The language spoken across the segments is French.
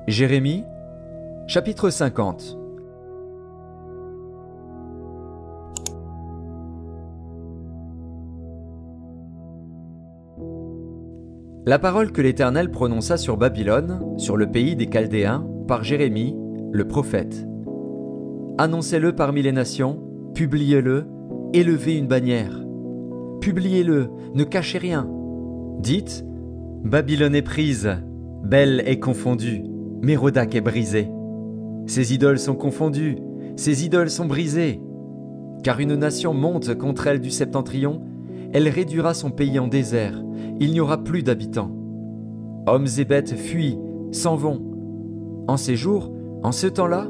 Jérémie, chapitre 50. La parole que l'Éternel prononça sur Babylone, sur le pays des Chaldéens, par Jérémie, le prophète. Annoncez-le parmi les nations, publiez-le, élevez une bannière. Publiez-le, ne cachez rien. Dites, Babylone est prise, Bel est confondue, Mérodach est brisé. Ses idoles sont confondues, ses idoles sont brisées. Car une nation monte contre elle du septentrion, elle réduira son pays en désert, il n'y aura plus d'habitants. Hommes et bêtes fuient, s'en vont. En ces jours, en ce temps-là,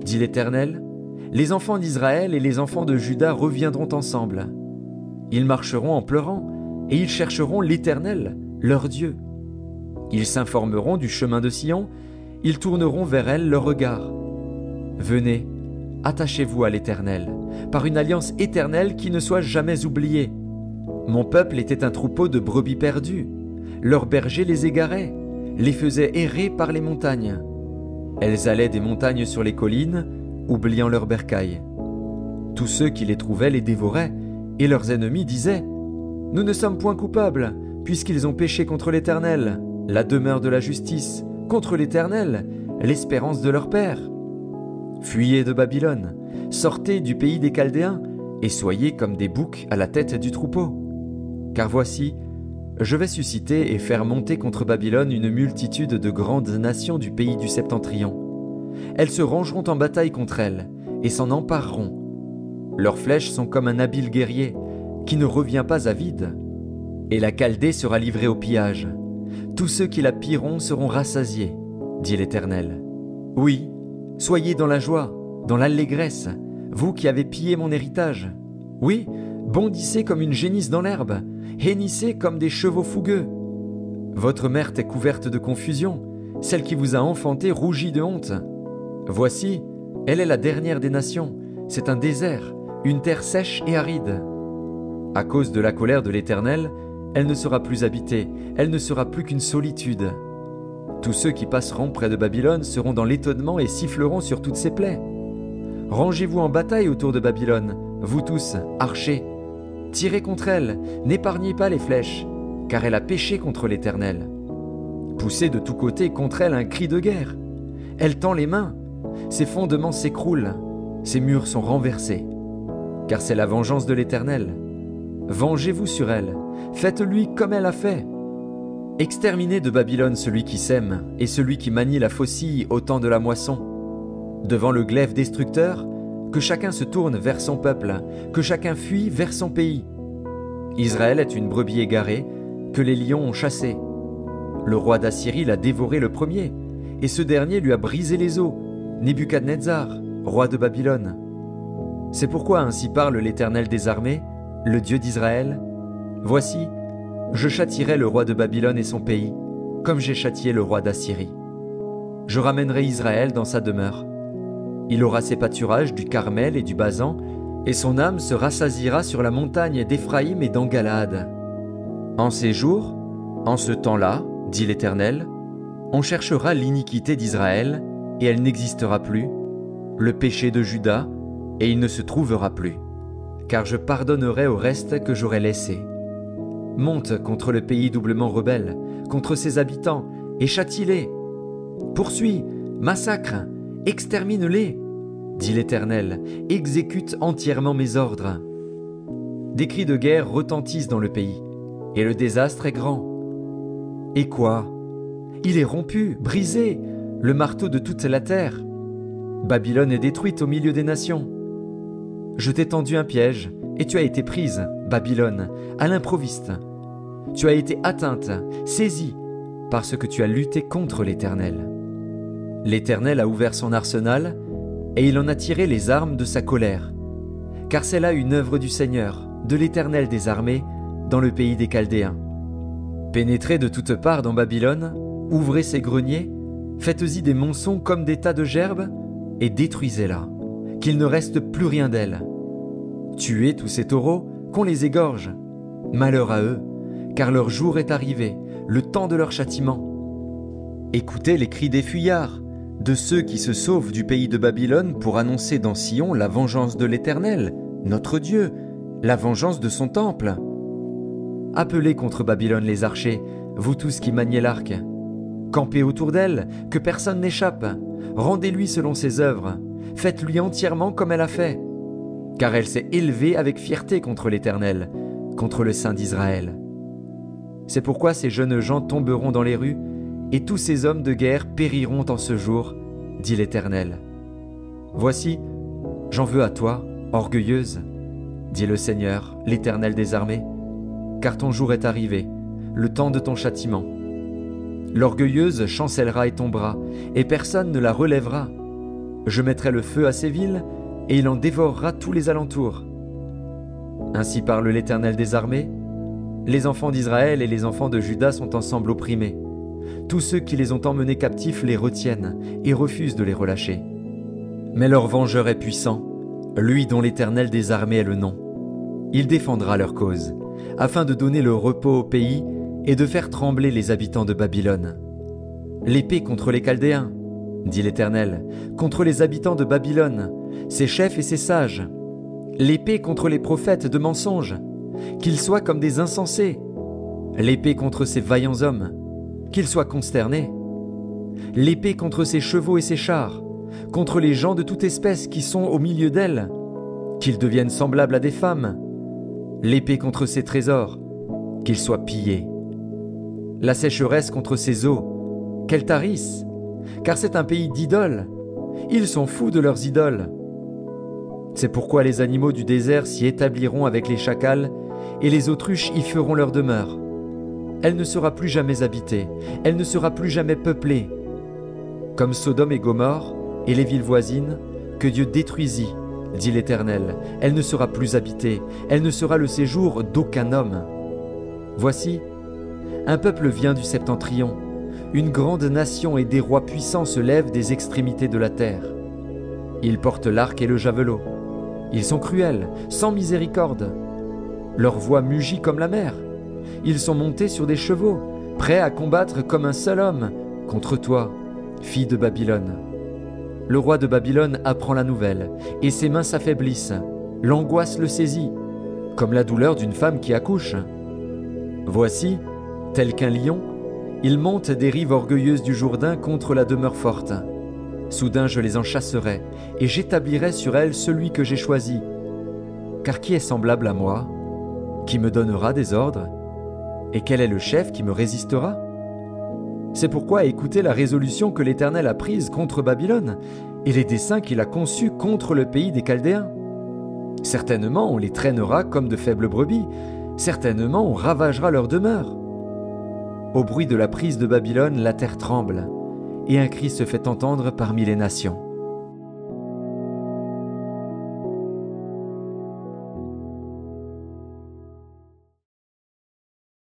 dit l'Éternel, les enfants d'Israël et les enfants de Juda reviendront ensemble. Ils marcheront en pleurant, et ils chercheront l'Éternel, leur Dieu. Ils s'informeront du chemin de Sion, ils tourneront vers elle leur regard. Venez, attachez-vous à l'Éternel, par une alliance éternelle qui ne soit jamais oubliée. Mon peuple était un troupeau de brebis perdues. Leurs bergers les égaraient, les faisaient errer par les montagnes. Elles allaient des montagnes sur les collines, oubliant leurs bercailles. Tous ceux qui les trouvaient les dévoraient, et leurs ennemis disaient « Nous ne sommes point coupables, puisqu'ils ont péché contre l'Éternel, la demeure de la justice, contre l'Éternel, l'espérance de leur père. » Fuyez de Babylone, sortez du pays des Chaldéens, et soyez comme des boucs à la tête du troupeau. Car voici, je vais susciter et faire monter contre Babylone une multitude de grandes nations du pays du septentrion. Elles se rangeront en bataille contre elle, et s'en empareront. Leurs flèches sont comme un habile guerrier, qui ne revient pas à vide. Et la Chaldée sera livrée au pillage. Tous ceux qui la pilleront seront rassasiés, dit l'Éternel. Oui, soyez dans la joie, dans l'allégresse, vous qui avez pillé mon héritage. Oui, bondissez comme une génisse dans l'herbe, hennissez comme des chevaux fougueux. Votre mère est couverte de confusion, celle qui vous a enfanté rougit de honte. Voici, elle est la dernière des nations, c'est un désert, une terre sèche et aride. À cause de la colère de l'Éternel, elle ne sera plus habitée, elle ne sera plus qu'une solitude. Tous ceux qui passeront près de Babylone seront dans l'étonnement et siffleront sur toutes ses plaies. Rangez-vous en bataille autour de Babylone, vous tous, archers. Tirez contre elle, n'épargnez pas les flèches, car elle a péché contre l'Éternel. Poussez de tous côtés contre elle un cri de guerre. Elle tend les mains, ses fondements s'écroulent, ses murs sont renversés. Car c'est la vengeance de l'Éternel. Vengez-vous sur elle, faites-lui comme elle a fait. Exterminez de Babylone celui qui sème et celui qui manie la faucille au temps de la moisson. Devant le glaive destructeur, que chacun se tourne vers son peuple, que chacun fuit vers son pays. Israël est une brebis égarée, que les lions ont chassée. Le roi d'Assyrie l'a dévoré le premier, et ce dernier lui a brisé les os, Nebuchadnezzar, roi de Babylone. C'est pourquoi ainsi parle l'Éternel des armées, le Dieu d'Israël. Voici, je châtierai le roi de Babylone et son pays, comme j'ai châtié le roi d'Assyrie. Je ramènerai Israël dans sa demeure. Il aura ses pâturages du Carmel et du Basan, et son âme se rassasiera sur la montagne d'Éphraïm et d'Engalade. En ces jours, en ce temps-là, dit l'Éternel, on cherchera l'iniquité d'Israël, et elle n'existera plus, le péché de Juda, et il ne se trouvera plus, car je pardonnerai au reste que j'aurai laissé. Monte contre le pays doublement rebelle, contre ses habitants, et châtie-les. Poursuis, massacre, extermine-les, dit l'Éternel, exécute entièrement mes ordres. Des cris de guerre retentissent dans le pays, et le désastre est grand. Et quoi? Il est rompu, brisé, le marteau de toute la terre. Babylone est détruite au milieu des nations. Je t'ai tendu un piège, et tu as été prise, Babylone, à l'improviste. Tu as été atteinte, saisie, parce que tu as lutté contre l'Éternel. L'Éternel a ouvert son arsenal, et il en a tiré les armes de sa colère. Car c'est là une œuvre du Seigneur, de l'Éternel des armées, dans le pays des Chaldéens. Pénétrez de toutes parts dans Babylone, ouvrez ses greniers, faites-y des monceaux comme des tas de gerbes, et détruisez-la, qu'il ne reste plus rien d'elle. Tuez tous ces taureaux, qu'on les égorge. Malheur à eux, car leur jour est arrivé, le temps de leur châtiment. Écoutez les cris des fuyards, de ceux qui se sauvent du pays de Babylone pour annoncer dans Sion la vengeance de l'Éternel, notre Dieu, la vengeance de son temple. Appelez contre Babylone les archers, vous tous qui maniez l'arc. Campez autour d'elle, que personne n'échappe. Rendez-lui selon ses œuvres. Faites-lui entièrement comme elle a fait. Car elle s'est élevée avec fierté contre l'Éternel, contre le Saint d'Israël. C'est pourquoi ces jeunes gens tomberont dans les rues, et tous ces hommes de guerre périront en ce jour, dit l'Éternel. Voici, j'en veux à toi, orgueilleuse, dit le Seigneur, l'Éternel des armées, car ton jour est arrivé, le temps de ton châtiment. L'orgueilleuse chancellera et tombera, et personne ne la relèvera. Je mettrai le feu à ces villes, et il en dévorera tous les alentours. Ainsi parle l'Éternel des armées. Les enfants d'Israël et les enfants de Juda sont ensemble opprimés. Tous ceux qui les ont emmenés captifs les retiennent et refusent de les relâcher. Mais leur vengeur est puissant, lui dont l'Éternel des armées est le nom. Il défendra leur cause, afin de donner le repos au pays et de faire trembler les habitants de Babylone. L'épée contre les Chaldéens, dit l'Éternel, contre les habitants de Babylone, ses chefs et ses sages. L'épée contre les prophètes de mensonges, qu'ils soient comme des insensés. L'épée contre ces vaillants hommes, qu'ils soient consternés. L'épée contre ses chevaux et ses chars, contre les gens de toute espèce qui sont au milieu d'elle, qu'ils deviennent semblables à des femmes. L'épée contre ses trésors, qu'ils soient pillés. La sécheresse contre ses eaux, qu'elle tarisse, car c'est un pays d'idoles. Ils sont fous de leurs idoles. C'est pourquoi les animaux du désert s'y établiront avec les chacals, et les autruches y feront leur demeure. Elle ne sera plus jamais habitée, elle ne sera plus jamais peuplée. Comme Sodome et Gomorrhe, et les villes voisines, que Dieu détruisit, dit l'Éternel, elle ne sera plus habitée, elle ne sera le séjour d'aucun homme. Voici, un peuple vient du septentrion, une grande nation et des rois puissants se lèvent des extrémités de la terre. Ils portent l'arc et le javelot. Ils sont cruels, sans miséricorde. Leur voix mugit comme la mer. Ils sont montés sur des chevaux, prêts à combattre comme un seul homme contre toi, fille de Babylone. Le roi de Babylone apprend la nouvelle, et ses mains s'affaiblissent. L'angoisse le saisit, comme la douleur d'une femme qui accouche. Voici, tel qu'un lion, il monte des rives orgueilleuses du Jourdain contre la demeure forte. Soudain je les en chasserai, et j'établirai sur elles celui que j'ai choisi. Car qui est semblable à moi? Qui me donnera des ordres? Et quel est le chef qui me résistera? C'est pourquoi écoutez la résolution que l'Éternel a prise contre Babylone, et les desseins qu'il a conçus contre le pays des Chaldéens. Certainement on les traînera comme de faibles brebis, certainement on ravagera leur demeure. Au bruit de la prise de Babylone, la terre tremble, et un cri se fait entendre parmi les nations.